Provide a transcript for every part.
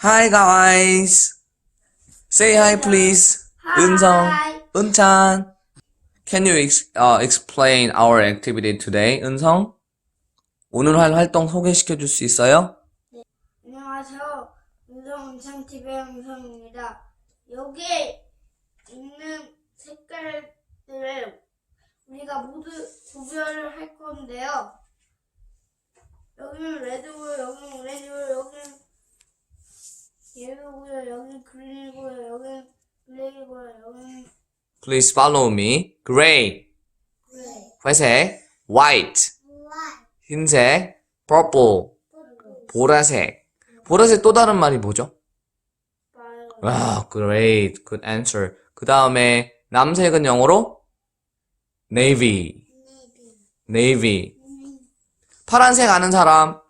Hi guys. Say hi please. Hi. 은성, 은찬. Can you explain our activity today? 은성? 오늘 할 활동 소개시켜 줄 수 있어요? 네. 안녕하세요. 은성TV의 은성입니다. 여기에 있는 색깔들을 우리가 모두 구별을 할 건데요. 여기는 레드고요, 여기는 오렌지고요, 여기는 옐로우고요, 여기는 그린이고요, 여기는 블랙이고요, 여기는 Please follow me. Gray. 회색. White. 흰색. Purple. 보라색. 보라색 또 다른 말이 뭐죠? Great. Good answer. 그 다음에 남색은 영어로? Navy. 파란색 아는 사람?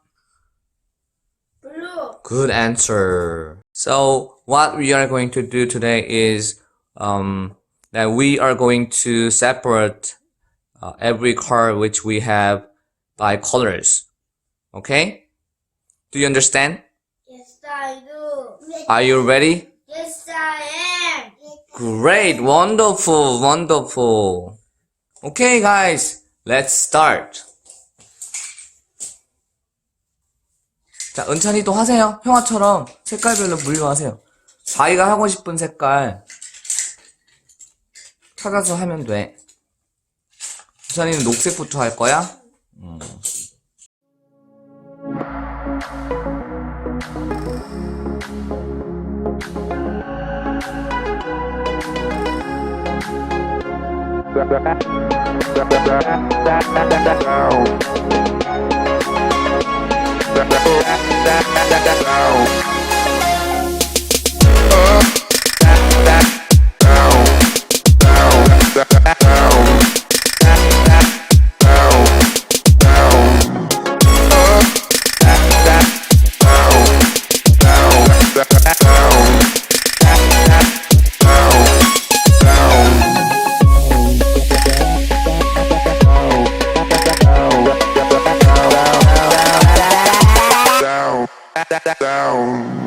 blue. Good answer. So, what we are going to do today is that we are going to separate every car which we have by colors. Okay? Do you understand? Yes, I do. Are you ready? Yes, I am. Great! Wonderful! Okay, guys, let's start. 자, 은찬이도 하세요. 형아처럼 색깔별로 분류하세요. 자기가 하고 싶은 색깔 찾아서 하면 돼. 은찬이는 녹색부터 할 거야? Down.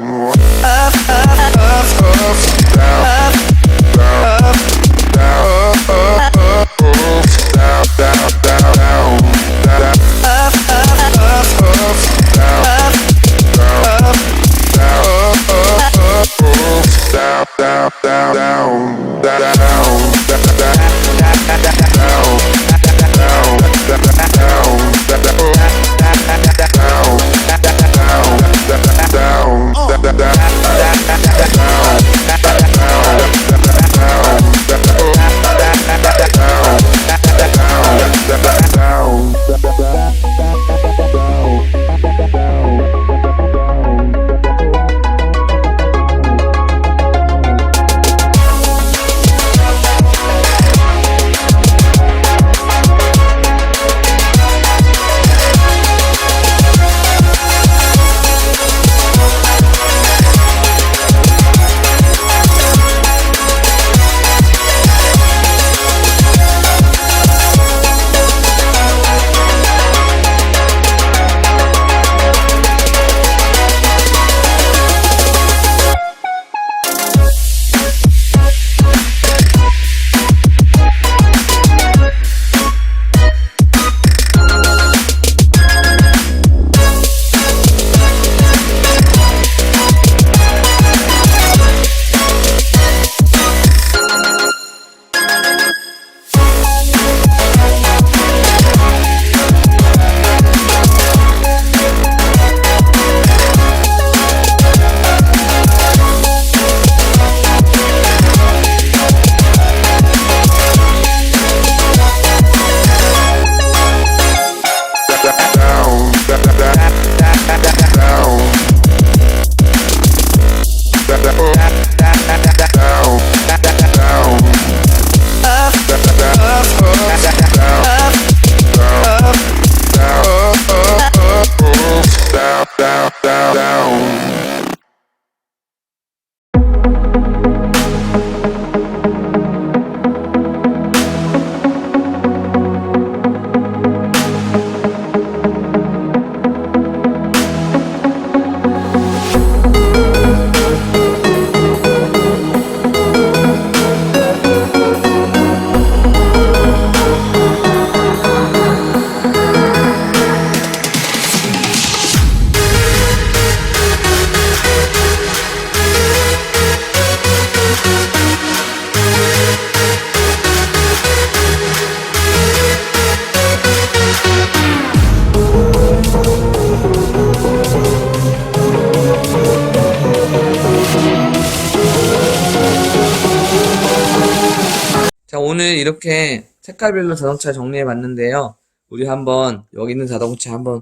오늘 이렇게 색깔별로 자동차 정리해 봤는데요. 우리 한번 여기 있는 자동차 한번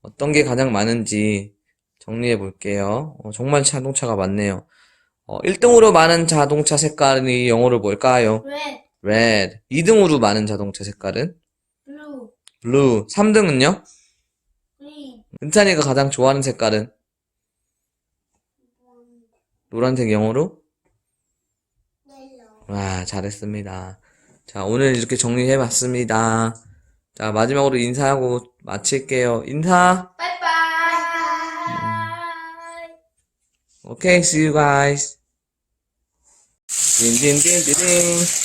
어떤 게 가장 많은지 정리해 볼게요. 정말 자동차가 많네요. 1등으로 많은 자동차 색깔이 영어로 뭘까요? red, Red. 2등으로 많은 자동차 색깔은? blue, Blue. 3등은요? green, 은찬이가 가장 좋아하는 색깔은? 노란색 영어로? yellow. 와, 잘했습니다. 자, 오늘 이렇게 정리해 봤습니다. 자, 마지막으로 인사하고 마칠게요. 인사! Bye bye. Okay, see you guys. 딘딘딘딘딘.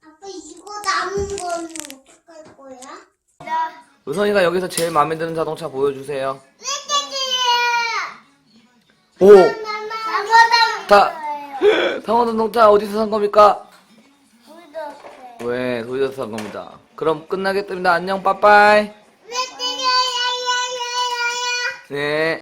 아빠 이거 남은 거는 어떡할 거야? 나 우선이가 여기서 제일 마음에 드는 자동차 보여주세요. 오! 나보다 다, 상어 자동차 어디서 산 겁니까? 묻었어요. 왜, 도시에서 산 겁니다. 그럼 끝나겠습니다. 안녕, 빠빠이. 네.